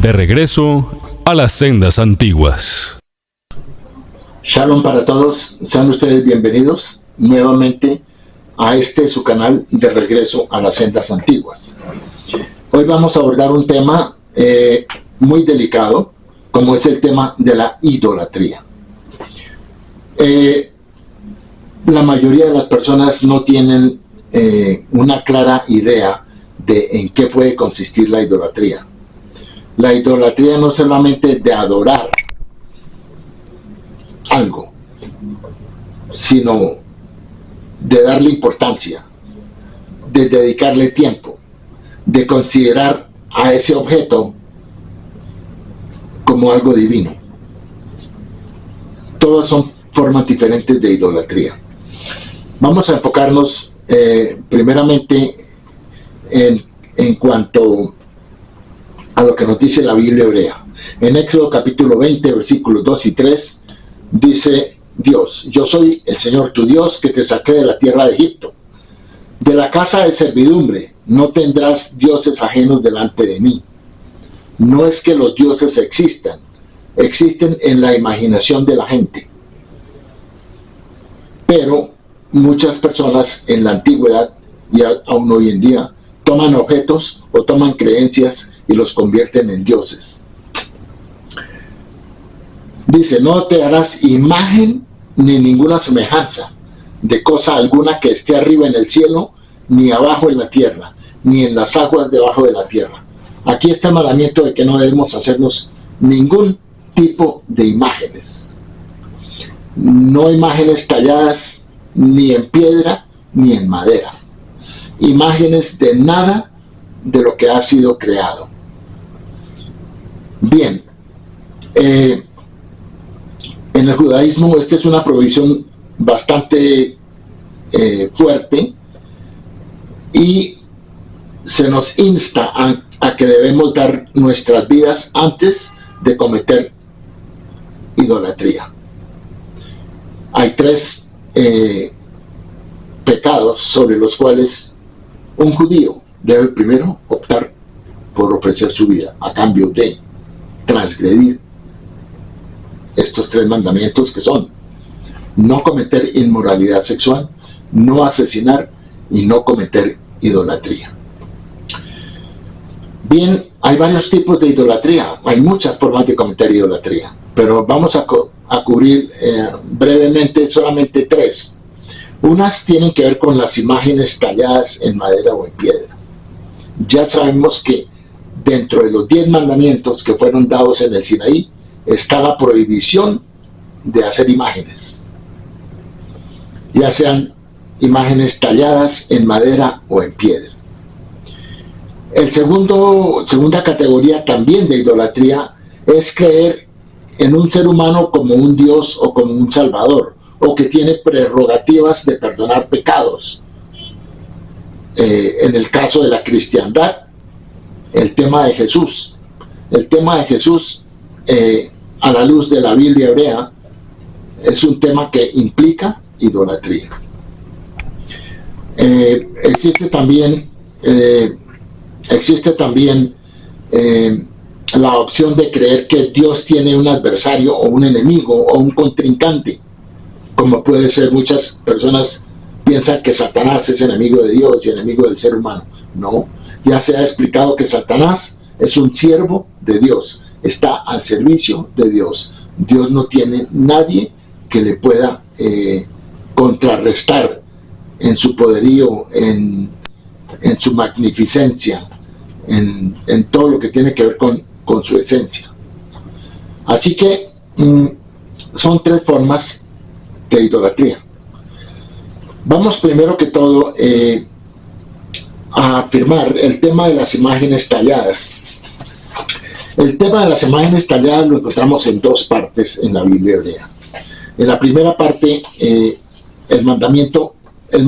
De regreso a las sendas antiguas. Shalom para todos, sean ustedes bienvenidos nuevamente a su canal de regreso a las sendas antiguas. Hoy vamos a abordar un tema muy delicado, como es el tema de la idolatría. La mayoría de las personas no tienen una clara idea de en qué puede consistir la idolatría. La idolatría no es solamente de adorar algo, sino de darle importancia, de dedicarle tiempo, de considerar a ese objeto como algo divino. Todas son formas diferentes de idolatría. Vamos a enfocarnos primeramente en cuanto a lo que nos dice la Biblia hebrea. En Éxodo capítulo 20, versículos 2 y 3, dice Dios: yo soy el Señor tu Dios, que te saqué de la tierra de Egipto, de la casa de servidumbre. No tendrás dioses ajenos delante de mí. No es que los dioses existan, existen en la imaginación de la gente. Pero muchas personas en la antigüedad y aún hoy en día toman objetos o toman creencias y los convierten en dioses. Dice: no te harás imagen ni ninguna semejanza de cosa alguna que esté arriba en el cielo, ni abajo en la tierra, ni en las aguas debajo de la tierra. Aquí está el mandamiento de que no debemos hacernos ningún tipo de imágenes. No imágenes talladas ni en piedra ni en madera. Imágenes de nada de lo que ha sido creado. Bien, en el judaísmo esta es una prohibición bastante fuerte, y se nos insta a que debemos dar nuestras vidas antes de cometer idolatría. Hay tres pecados sobre los cuales un judío debe primero optar por ofrecer su vida a cambio de transgredir estos tres mandamientos, que son no cometer inmoralidad sexual, no asesinar y no cometer idolatría. Bien, hay varios tipos de idolatría, hay muchas formas de cometer idolatría, pero vamos a cubrir brevemente solamente tres. Unas tienen que ver con las imágenes talladas en madera o en piedra. Ya sabemos que dentro de los 10 mandamientos que fueron dados en el Sinaí está la prohibición de hacer imágenes, ya sean imágenes talladas en madera o en piedra. El segunda categoría también de idolatría es creer en un ser humano como un Dios o como un Salvador, o que tiene prerrogativas de perdonar pecados. En el caso de la cristiandad, el tema de Jesús. El tema de Jesús, a la luz de la Biblia hebrea, es un tema que implica idolatría. Existe también la opción de creer que Dios tiene un adversario o un enemigo o un contrincante, como puede ser. Muchas personas piensan que Satanás es enemigo de Dios y enemigo del ser humano. No, ya se ha explicado que Satanás es un siervo de Dios, está al servicio de Dios. Dios no tiene nadie que le pueda contrarrestar en su poderío, en su magnificencia, en todo lo que tiene que ver con su esencia. Así que son tres formas de idolatría. Vamos primero que todo a afirmar el tema de las imágenes talladas. El tema de las imágenes talladas lo encontramos en dos partes en la Biblia hebrea. En la primera parte, el fundamento del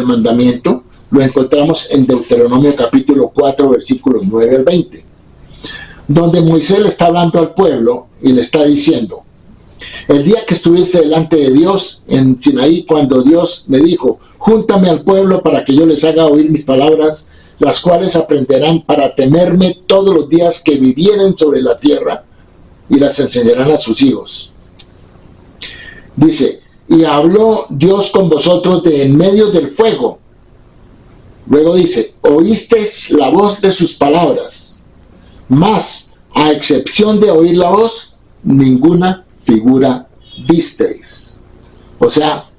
mandamiento lo encontramos en Deuteronomio capítulo 4, versículos 9 al 20, donde Moisés le está hablando al pueblo y le está diciendo: el día que estuviste delante de Dios en Sinaí, cuando Dios me dijo: júntame al pueblo para que yo les haga oír mis palabras, las cuales aprenderán para temerme todos los días que vivieren sobre la tierra, y las enseñarán a sus hijos. Dice, y habló Dios con vosotros de en medio del fuego. Luego dice, oísteis la voz de sus palabras, mas a excepción de oír la voz, ninguna figura visteis. O sea,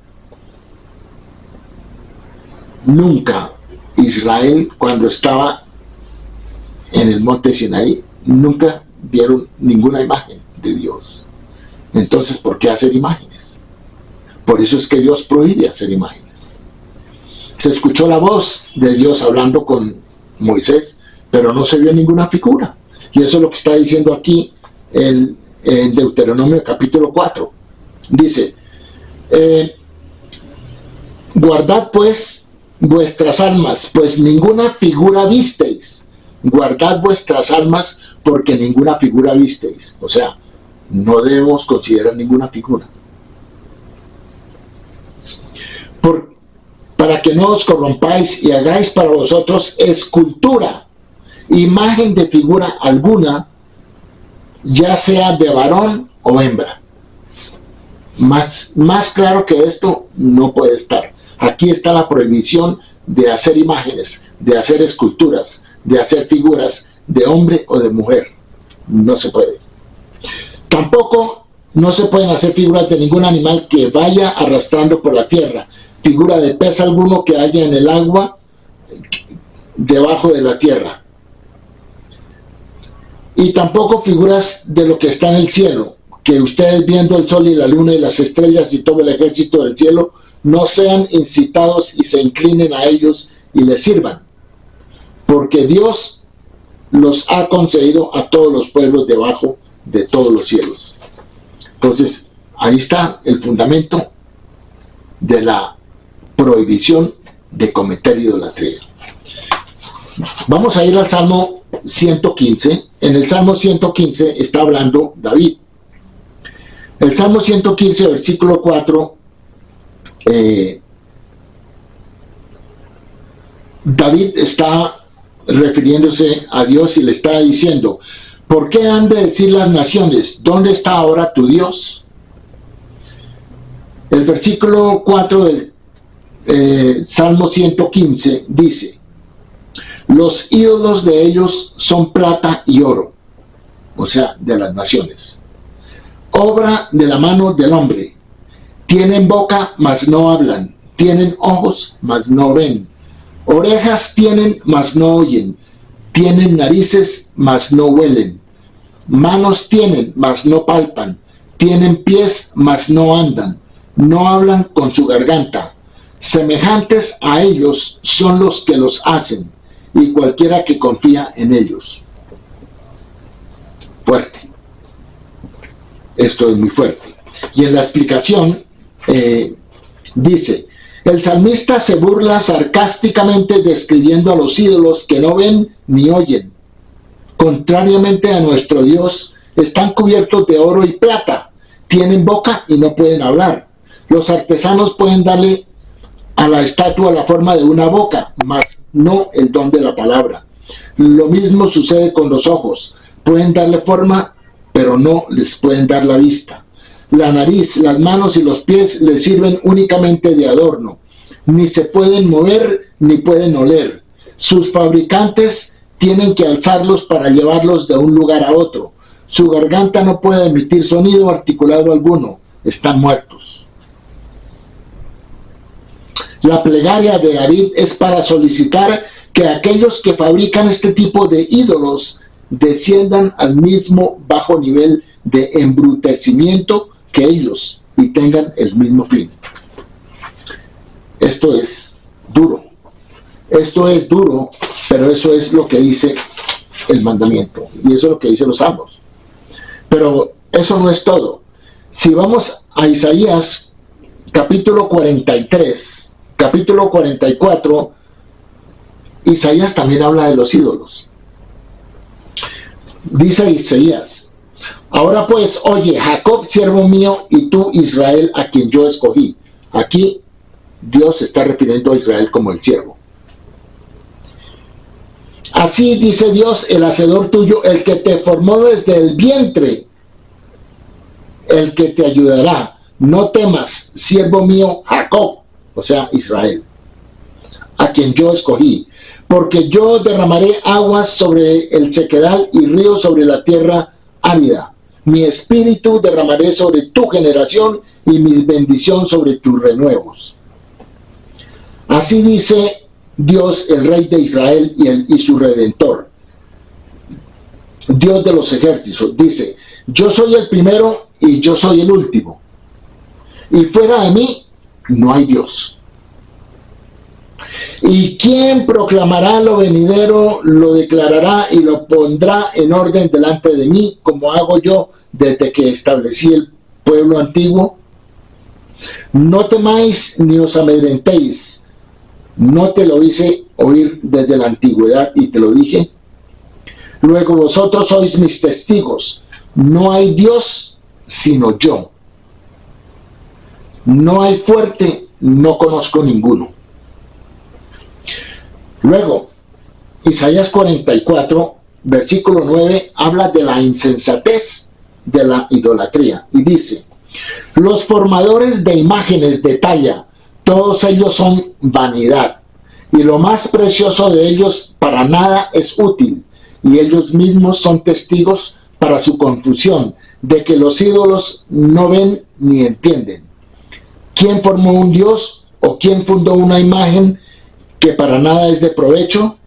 nunca Israel, cuando estaba en el monte Sinaí, nunca vieron ninguna imagen de Dios. Entonces, ¿por qué hacer imágenes? Por eso es que Dios prohíbe hacer imágenes. Se escuchó la voz de Dios hablando con Moisés, pero no se vio ninguna figura. Y eso es lo que está diciendo aquí en Deuteronomio capítulo 4. Dice, guardad pues vuestras almas, pues ninguna figura visteis. Guardad vuestras almas, porque ninguna figura visteis. O sea, no debemos considerar ninguna figura. Para que no os corrompáis y hagáis para vosotros escultura, imagen de figura alguna, ya sea de varón o hembra. Más claro que esto no puede estar. Aquí está la prohibición de hacer imágenes, de hacer esculturas, de hacer figuras de hombre o de mujer. No se puede. Tampoco no se pueden hacer figuras de ningún animal que vaya arrastrando por la tierra, figura de pez alguno que haya en el agua debajo de la tierra, y tampoco figuras de lo que está en el cielo, que ustedes viendo el sol y la luna y las estrellas y todo el ejército del cielo no sean incitados y se inclinen a ellos y les sirvan, porque Dios los ha concedido a todos los pueblos debajo de todos los cielos. Entonces, ahí está el fundamento de la prohibición de cometer idolatría. Vamos a ir al Salmo 115. En el Salmo 115 está hablando David. El Salmo 115, versículo 4, David está refiriéndose a Dios y le está diciendo, ¿por qué han de decir las naciones, ¿dónde está ahora tu Dios? El versículo 4 del Salmo 115 dice, los ídolos de ellos son plata y oro, o sea, de las naciones, obra de la mano del hombre, tienen boca, mas no hablan, tienen ojos, mas no ven, orejas tienen, mas no oyen, tienen narices, mas no huelen, manos tienen, mas no palpan, tienen pies, mas no andan, no hablan con su garganta, semejantes a ellos son los que los hacen, y cualquiera que confía en ellos. Fuerte. Esto es muy fuerte. Y en la explicación dice, el salmista se burla sarcásticamente describiendo a los ídolos que no ven ni oyen. Contrariamente a nuestro Dios, están cubiertos de oro y plata, tienen boca y no pueden hablar. Los artesanos pueden darle a la estatua la forma de una boca, mas no el don de la palabra. Lo mismo sucede con los ojos. Pueden darle forma, pero no les pueden dar la vista. La nariz, las manos y los pies les sirven únicamente de adorno. Ni se pueden mover, ni pueden oler. Sus fabricantes tienen que alzarlos para llevarlos de un lugar a otro. Su garganta no puede emitir sonido articulado alguno. Están muertos. La plegaria de David es para solicitar que aquellos que fabrican este tipo de ídolos desciendan al mismo bajo nivel de embrutecimiento que ellos y tengan el mismo fin. Esto es duro. Esto es duro, pero eso es lo que dice el mandamiento. Y eso es lo que dicen los salmos. Pero eso no es todo. Si vamos a Isaías, capítulo 43, capítulo 44, Isaías también habla de los ídolos. Dice Isaías, ahora pues, oye, Jacob, siervo mío, y tú, Israel, a quien yo escogí. Aquí Dios se está refiriendo a Israel como el siervo. Así dice Dios, el hacedor tuyo, el que te formó desde el vientre, el que te ayudará. No temas, siervo mío Jacob, o sea, Israel, a quien yo escogí, porque yo derramaré aguas sobre el sequedal y ríos sobre la tierra árida. Mi espíritu derramaré sobre tu generación y mi bendición sobre tus renuevos. Así dice Dios, el Rey de Israel y su Redentor, Dios de los ejércitos, dice: yo soy el primero y yo soy el último, y fuera de mí no hay Dios. ¿Y quién proclamará lo venidero, lo declarará y lo pondrá en orden delante de mí, como hago yo desde que establecí el pueblo antiguo? No temáis ni os amedrentéis. ¿No te lo hice oír desde la antigüedad y te lo dije? Luego vosotros sois mis testigos. No hay Dios sino yo. No hay fuerte, no conozco ninguno. Luego, Isaías 44, versículo 9, habla de la insensatez de la idolatría y dice: los formadores de imágenes de talla, todos ellos son vanidad, y lo más precioso de ellos para nada es útil, y ellos mismos son testigos para su confusión, de que los ídolos no ven ni entienden. ¿Quién formó un dios o quién fundó una imagen que para nada es de provecho?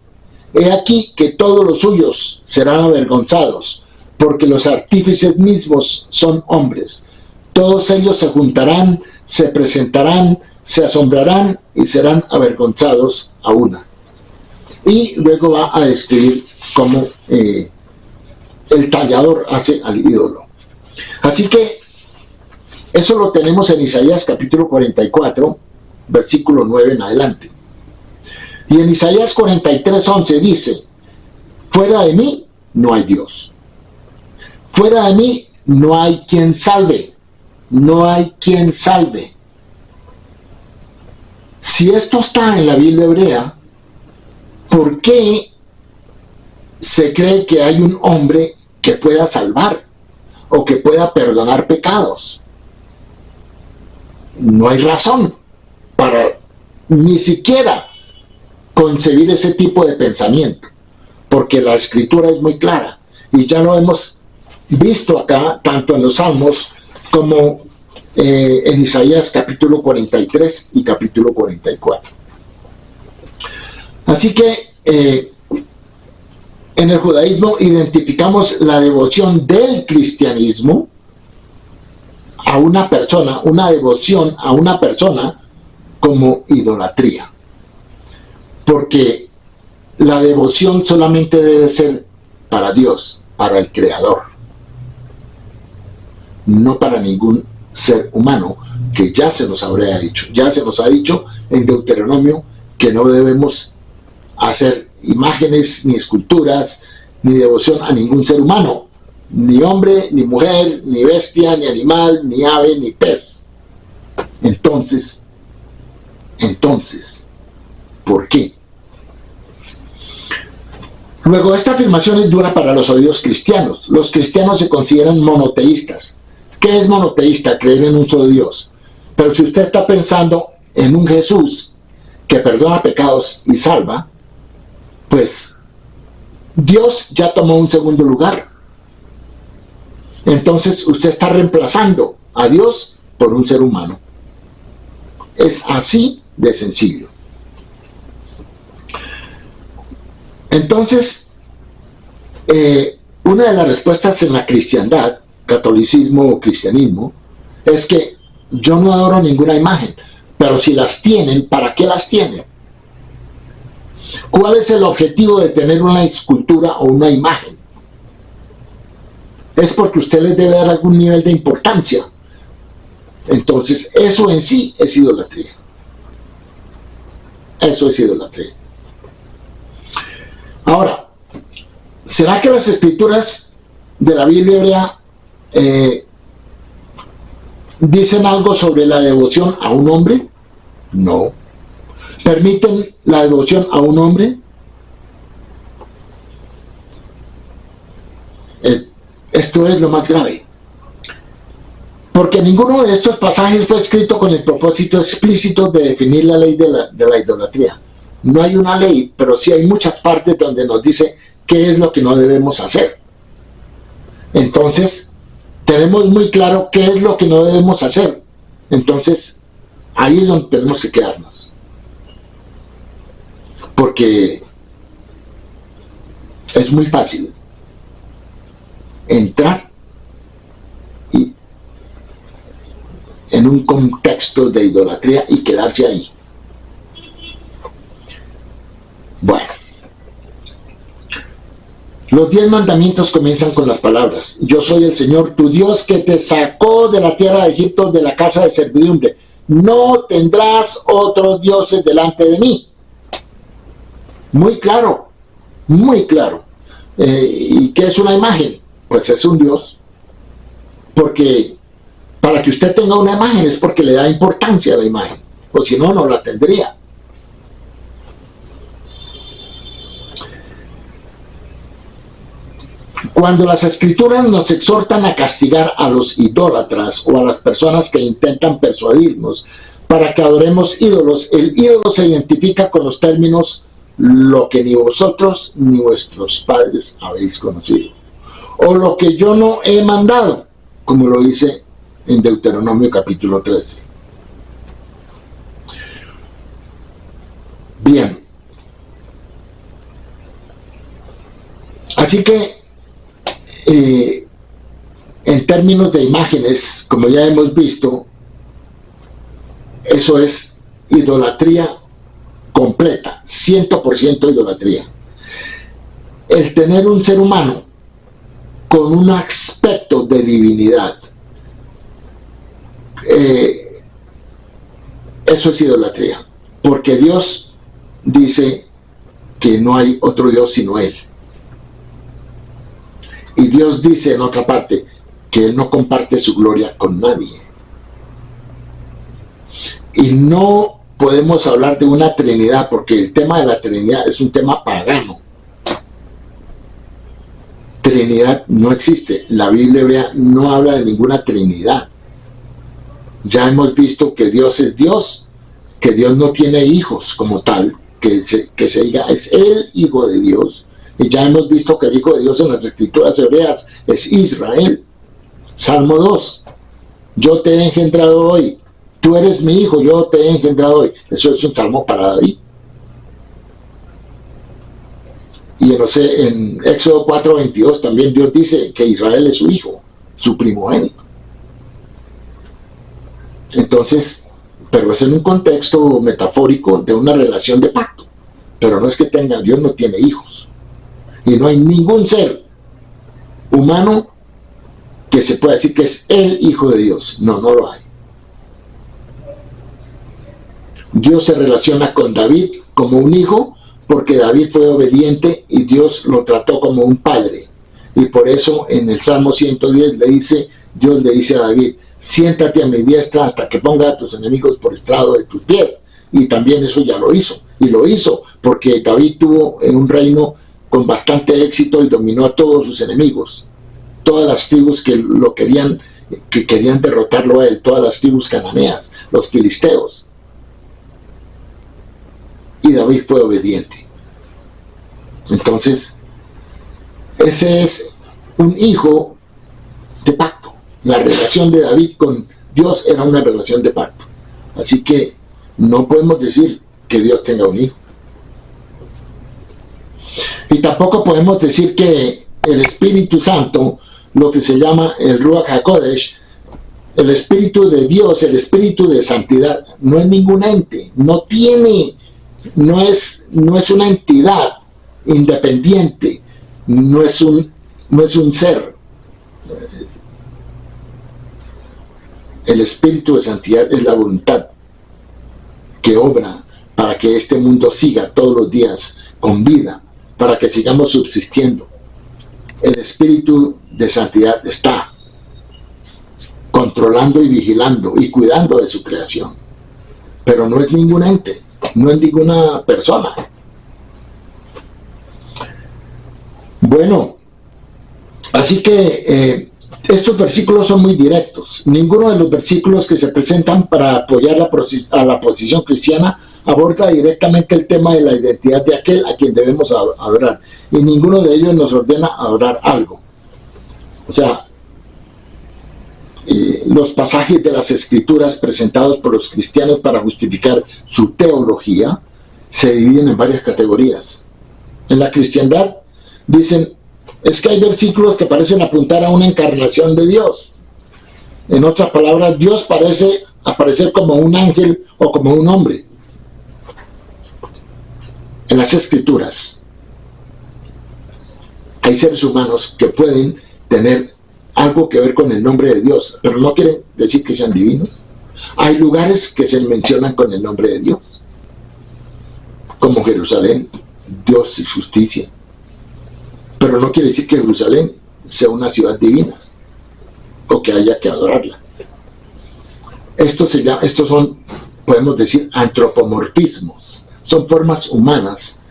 He aquí que todos los suyos serán avergonzados, porque los artífices mismos son hombres. Todos ellos se juntarán, se presentarán, se asombrarán y serán avergonzados a una. Y luego va a describir cómo el tallador hace al ídolo. Así que eso lo tenemos en Isaías capítulo 44, versículo 9 en adelante. Y en Isaías 43:11 dice: fuera de mí no hay Dios. Fuera de mí no hay quien salve. No hay quien salve. Si esto está en la Biblia hebrea, ¿por qué se cree que hay un hombre que pueda salvar o que pueda perdonar pecados? No hay razón para ni siquiera concebir ese tipo de pensamiento, porque la escritura es muy clara y ya lo hemos visto acá tanto en los Salmos como en Isaías capítulo 43 y capítulo 44. Así que en el judaísmo identificamos la devoción del cristianismo a una persona, una devoción a una persona, como idolatría. Porque la devoción solamente debe ser para Dios, para el Creador, no para ningún ser humano, que ya se nos habría dicho, ya se nos ha dicho en Deuteronomio que no debemos hacer imágenes, ni esculturas, ni devoción a ningún ser humano, ni hombre, ni mujer, ni bestia, ni animal, ni ave, ni pez. Entonces, ¿por qué? Luego, esta afirmación es dura para los oídos cristianos. Los cristianos se consideran monoteístas. ¿Qué es monoteísta? Creer en un solo Dios. Pero si usted está pensando en un Jesús que perdona pecados y salva, pues Dios ya tomó un segundo lugar. Entonces usted está reemplazando a Dios por un ser humano. Es así de sencillo. Entonces, una de las respuestas en la cristiandad, catolicismo o cristianismo, es que yo no adoro ninguna imagen, pero si las tienen, ¿para qué las tienen? ¿Cuál es el objetivo de tener una escultura o una imagen? Es porque usted les debe dar algún nivel de importancia. Entonces, eso en sí es idolatría. Eso es idolatría. Ahora, ¿será que las escrituras de la Biblia hebrea dicen algo sobre la devoción a un hombre? No. ¿Permiten la devoción a un hombre? esto es lo más grave. Porque ninguno de estos pasajes fue escrito con el propósito explícito de definir la ley de la idolatría. No hay una ley, pero sí hay muchas partes donde nos dice qué es lo que no debemos hacer. Entonces, tenemos muy claro qué es lo que no debemos hacer. Entonces, ahí es donde tenemos que quedarnos. Porque es muy fácil entrar en un contexto de idolatría y quedarse ahí. Bueno, los 10 mandamientos comienzan con las palabras: yo soy el Señor tu Dios que te sacó de la tierra de Egipto, de la casa de servidumbre. No tendrás otros dioses delante de mí. Muy claro, muy claro. ¿Y qué es una imagen? Pues es un Dios. Porque para que usted tenga una imagen es porque le da importancia a la imagen, o si no, no la tendría. Cuando las escrituras nos exhortan a castigar a los idólatras o a las personas que intentan persuadirnos para que adoremos ídolos, el ídolo se identifica con los términos lo que ni vosotros ni vuestros padres habéis conocido, o lo que yo no he mandado, como lo dice en Deuteronomio capítulo 13. Bien. Así que, en términos de imágenes, como ya hemos visto, eso es idolatría completa, 100% idolatría. El tener un ser humano con un aspecto de divinidad, eso es idolatría, porque Dios dice que no hay otro Dios sino Él. Y Dios dice en otra parte que Él no comparte su gloria con nadie. Y no podemos hablar de una Trinidad, porque el tema de la Trinidad es un tema pagano. Trinidad no existe. La Biblia hebrea no habla de ninguna Trinidad. Ya hemos visto que Dios es Dios, que Dios no tiene hijos como tal, que se diga es el Hijo de Dios. Y ya hemos visto que el Hijo de Dios en las Escrituras hebreas es Israel. Salmo 2. Yo te he engendrado hoy. Tú eres mi hijo, yo te he engendrado hoy. Eso es un salmo para David. Y en Éxodo 4:22 también Dios dice que Israel es su hijo, su primogénito. Entonces, pero es en un contexto metafórico de una relación de pacto. Pero no es que Dios no tiene hijos. Y no hay ningún ser humano que se pueda decir que es el Hijo de Dios. No, no lo hay. Dios se relaciona con David como un hijo porque David fue obediente y Dios lo trató como un padre. Y por eso en el Salmo 110 Dios le dice a David: siéntate a mi diestra hasta que ponga a tus enemigos por estrado de tus pies. Y también eso ya lo hizo. Y lo hizo porque David tuvo un reino con bastante éxito y dominó a todos sus enemigos. Todas las tribus que querían derrotarlo a él, todas las tribus cananeas, los filisteos. Y David fue obediente. Entonces, ese es un hijo de pacto. La relación de David con Dios era una relación de pacto. Así que no podemos decir que Dios tenga un hijo. Y tampoco podemos decir que el Espíritu Santo, lo que se llama el Ruach HaKodesh, el Espíritu de Dios, el Espíritu de santidad, no es ningún ente, no es una entidad independiente, no es un ser. El Espíritu de santidad es la voluntad que obra para que este mundo siga todos los días con vida, para que sigamos subsistiendo. El Espíritu de santidad está controlando y vigilando y cuidando de su creación, pero no es ningún ente, no es ninguna persona. Bueno, así que estos versículos son muy directos. Ninguno de los versículos que se presentan para apoyar a la posición cristiana aborda directamente el tema de la identidad de aquel a quien debemos adorar. Y ninguno de ellos nos ordena adorar algo. O sea, los pasajes de las Escrituras presentados por los cristianos para justificar su teología se dividen en varias categorías. En la cristiandad dicen, es que hay versículos que parecen apuntar a una encarnación de Dios. En otras palabras, Dios parece aparecer como un ángel o como un hombre en las Escrituras. Hay seres humanos que pueden tener algo que ver con el nombre de Dios, pero no quieren decir que sean divinos. Hay lugares que se mencionan con el nombre de Dios, como Jerusalén, Dios y justicia. Pero no quiere decir que Jerusalén sea una ciudad divina o que haya que adorarla. Estos son, podemos decir, antropomorfismos. Son formas humanas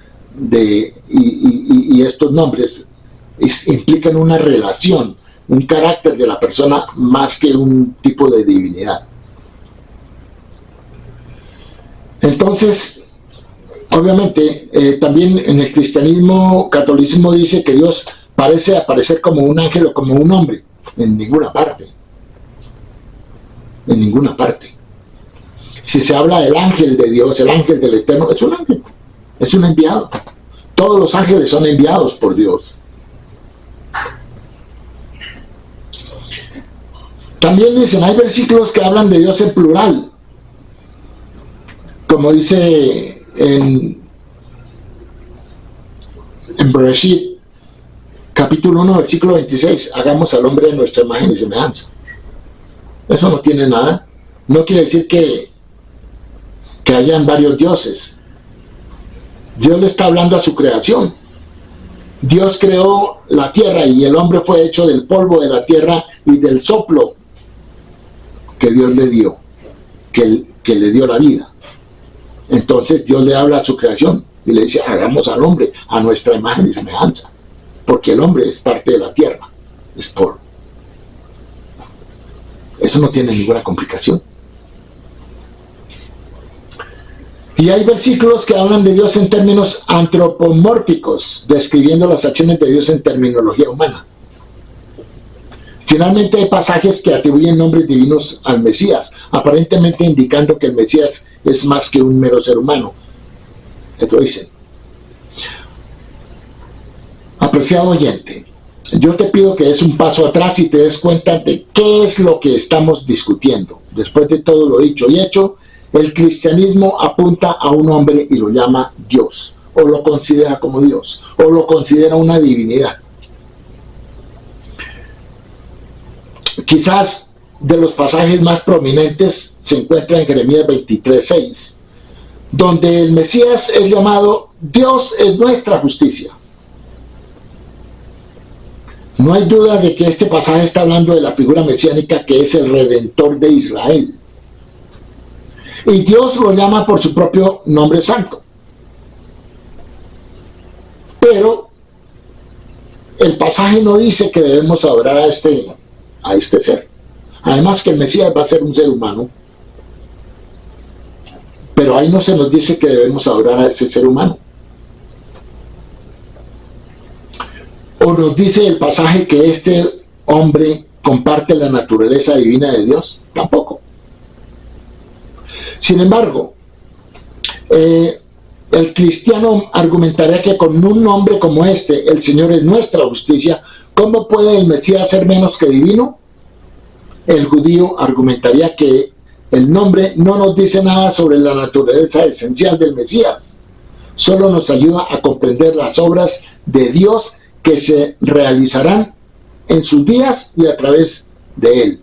y estos nombres implican una relación, un carácter de la persona más que un tipo de divinidad. Entonces, obviamente, también en el cristianismo, catolicismo dice que Dios parece aparecer como un ángel o como un hombre. En ninguna parte. En ninguna parte. Si se habla del ángel de Dios, el ángel del Eterno, es un ángel. Es un enviado. Todos los ángeles son enviados por Dios. También dicen, hay versículos que hablan de Dios en plural. Como dice en Bereshit, capítulo 1, versículo 26, hagamos al hombre de nuestra imagen y semejanza. Eso no tiene nada. No quiere decir que hayan varios dioses. Dios le está hablando a su creación. Dios creó la tierra y el hombre fue hecho del polvo de la tierra y del soplo que Dios le dio, que le dio la vida. Entonces Dios le habla a su creación y le dice, hagamos al hombre a nuestra imagen y semejanza, porque el hombre es parte de la tierra, es polvo. Eso no tiene ninguna complicación. Y hay versículos que hablan de Dios en términos antropomórficos, describiendo las acciones de Dios en terminología humana. Finalmente hay pasajes que atribuyen nombres divinos al Mesías, aparentemente indicando que el Mesías es más que un mero ser humano. Esto dicen. Apreciado oyente, yo te pido que des un paso atrás y te des cuenta de qué es lo que estamos discutiendo. Después de todo lo dicho y hecho, el cristianismo apunta a un hombre y lo llama Dios, o lo considera como Dios, o lo considera una divinidad. Quizás de los pasajes más prominentes se encuentra en Jeremías 23:6, donde el Mesías es llamado Dios es nuestra justicia. No hay duda de que este pasaje está hablando de la figura mesiánica que es el Redentor de Israel. Y Dios lo llama por su propio nombre santo. Pero el pasaje no dice que debemos adorar a este ser. Además que el Mesías va a ser un ser humano. Pero ahí no se nos dice que debemos adorar a ese ser humano. ¿O nos dice el pasaje que este hombre comparte la naturaleza divina de Dios? Tampoco. Sin embargo, el cristiano argumentaría que con un nombre como este, el Señor es nuestra justicia, ¿cómo puede el Mesías ser menos que divino? El judío argumentaría que el nombre no nos dice nada sobre la naturaleza esencial del Mesías, solo nos ayuda a comprender las obras de Dios que se realizarán en sus días y a través de él.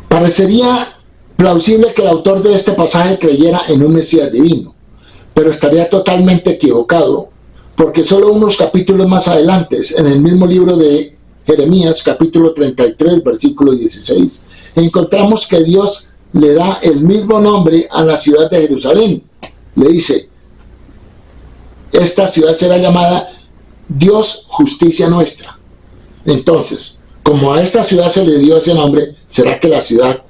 Parecería plausible que el autor de este pasaje creyera en un Mesías divino, pero estaría totalmente equivocado, porque solo unos capítulos más adelante, en el mismo libro de Jeremías, capítulo 33, versículo 16, encontramos que Dios le da el mismo nombre a la ciudad de Jerusalén. Le dice, esta ciudad será llamada Dios justicia nuestra. Entonces, como a esta ciudad se le dio ese nombre, ¿será que la ciudad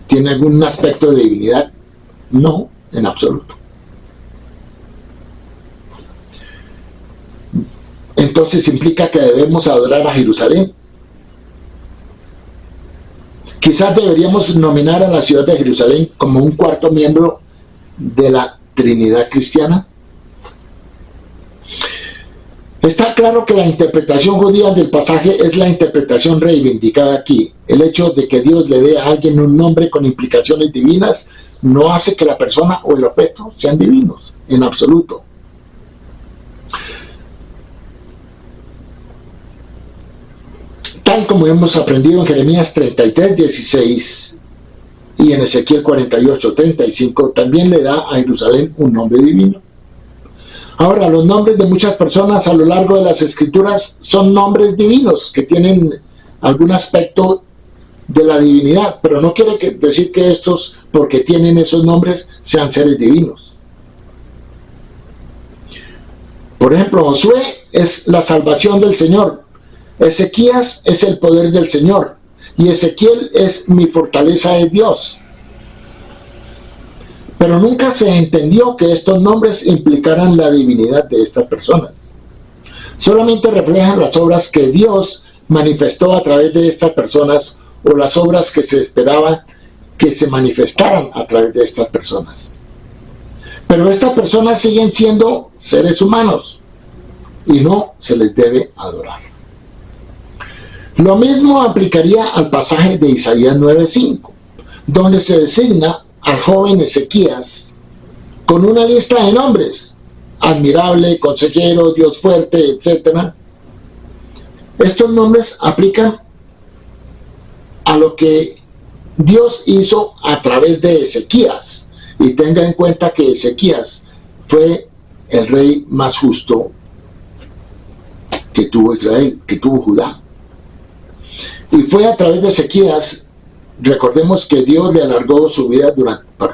tiene algún aspecto de divinidad? No, en absoluto. Entonces implica que debemos adorar a Jerusalén. Quizás deberíamos nominar a la ciudad de Jerusalén como un cuarto miembro de la Trinidad cristiana. Está claro que la interpretación judía del pasaje es la interpretación reivindicada aquí. El hecho de que Dios le dé a alguien un nombre con implicaciones divinas no hace que la persona o el objeto sean divinos, en absoluto. Tal como hemos aprendido en Jeremías 33:16 y en Ezequiel 48:35, también le da a Jerusalén un nombre divino. Ahora, los nombres de muchas personas a lo largo de las Escrituras son nombres divinos que tienen algún aspecto de la divinidad, pero no quiere decir que estos, porque tienen esos nombres, sean seres divinos. Por ejemplo, Josué es la salvación del Señor, Ezequías es el poder del Señor y Ezequiel es mi fortaleza de Dios. Pero nunca se entendió que estos nombres implicaran la divinidad de estas personas. Solamente reflejan las obras que Dios manifestó a través de estas personas o las obras que se esperaba que se manifestaran a través de estas personas. Pero estas personas siguen siendo seres humanos y no se les debe adorar. Lo mismo aplicaría al pasaje de Isaías 9:5, donde se designa al joven Ezequías con una lista de nombres: admirable, consejero, Dios fuerte, etc. Estos nombres aplican a lo que Dios hizo a través de Ezequías, y tenga en cuenta que Ezequías fue el rey más justo que tuvo Israel, que tuvo Judá. Y fue a través de Ezequías, recordemos que Dios le alargó su vida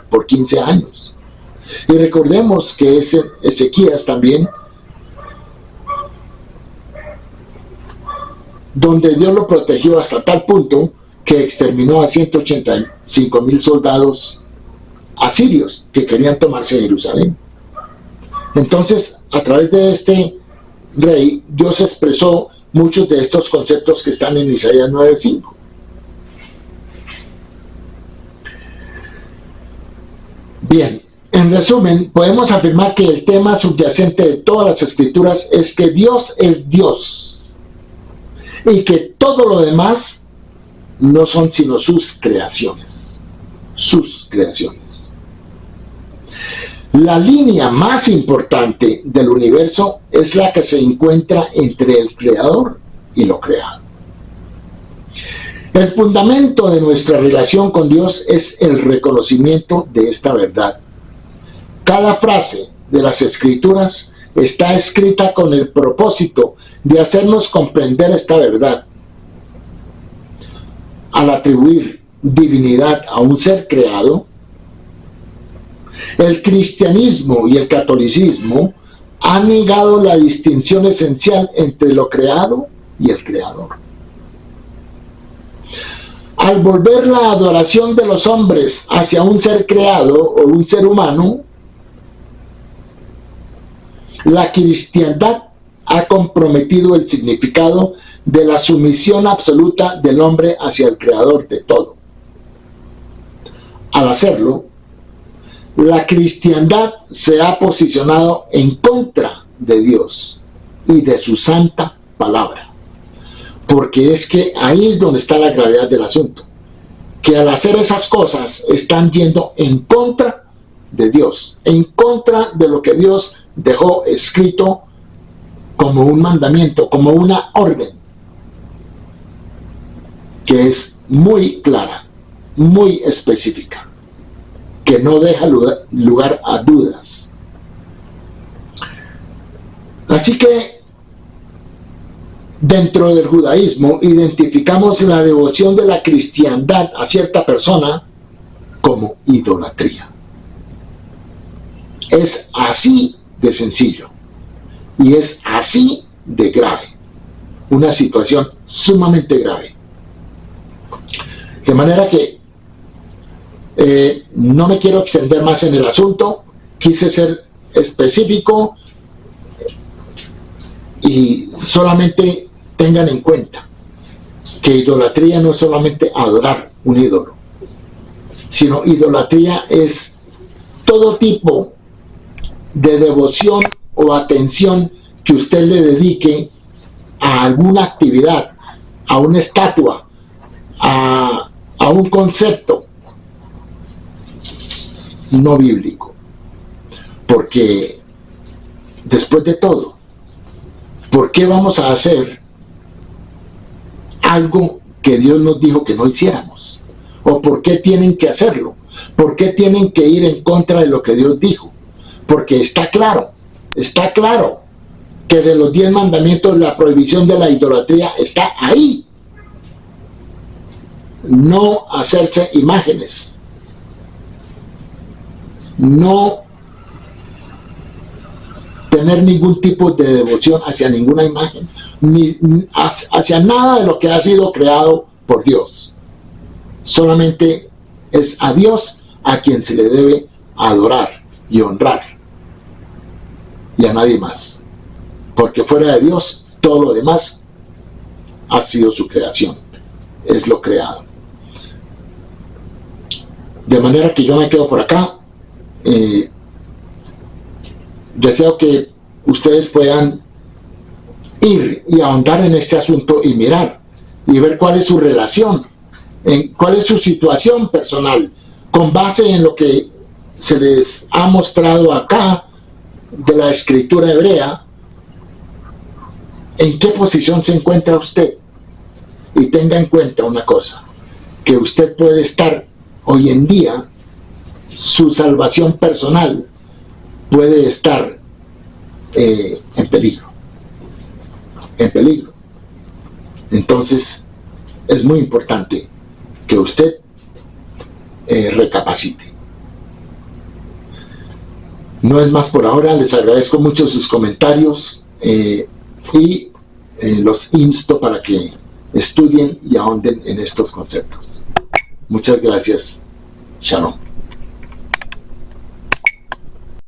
por 15 años. Y recordemos que Ezequías también, donde Dios lo protegió hasta tal punto que exterminó a 185,000 soldados asirios que querían tomarse Jerusalén. Entonces, a través de este rey, Dios expresó muchos de estos conceptos que están en Isaías 9:5. Bien, en resumen, podemos afirmar que el tema subyacente de todas las escrituras es que Dios es Dios y que todo lo demás no son sino sus creaciones. Sus creaciones. La línea más importante del universo es la que se encuentra entre el creador y lo creado. El fundamento de nuestra relación con Dios es el reconocimiento de esta verdad. Cada frase de las Escrituras está escrita con el propósito de hacernos comprender esta verdad. Al atribuir divinidad a un ser creado, el cristianismo y el catolicismo han negado la distinción esencial entre lo creado y el creador. Al volver la adoración de los hombres hacia un ser creado o un ser humano, la cristiandad ha comprometido el significado de la sumisión absoluta del hombre hacia el creador de todo. Al hacerlo, la cristiandad se ha posicionado en contra de Dios y de su santa palabra. Porque es que ahí es donde está la gravedad del asunto. Que al hacer esas cosas están yendo en contra de Dios, en contra de lo que Dios dejó escrito como un mandamiento, como una orden, que es muy clara, muy específica, que no deja lugar a dudas. Así que dentro del judaísmo identificamos la devoción de la cristiandad a cierta persona como idolatría. Es así de sencillo y es así de grave. una situación sumamente grave. De manera que no me quiero extender más en el asunto, quise ser específico y solamente tengan en cuenta que idolatría no es solamente adorar un ídolo, sino idolatría es todo tipo de devoción o atención que usted le dedique a alguna actividad, a una estatua, a un concepto no bíblico. Porque después de todo, ¿por qué vamos a hacer algo que Dios nos dijo que no hiciéramos? ¿O por qué tienen que hacerlo? ¿Por qué tienen que ir en contra de lo que Dios dijo? Porque está claro que de los 10 mandamientos la prohibición de la idolatría está ahí. No hacerse imágenes, no tener ningún tipo de devoción hacia ninguna imagen, ni hacia nada de lo que ha sido creado por Dios. Solamente es a Dios a quien se le debe adorar y honrar, y a nadie más, porque fuera de Dios todo lo demás ha sido su creación, es lo creado. De manera que yo me quedo por acá. Deseo que ustedes puedan ir y ahondar en este asunto y mirar y ver cuál es su relación, cuál es su situación personal, con base en lo que se les ha mostrado acá de la escritura hebrea. ¿En qué posición se encuentra usted? Y tenga en cuenta una cosa, que usted puede estar hoy en día, su salvación personal puede estar en peligro. Entonces es muy importante que usted recapacite. No es más por ahora, les agradezco mucho sus comentarios y los insto para que estudien y ahonden en estos conceptos. Muchas gracias. Shalom.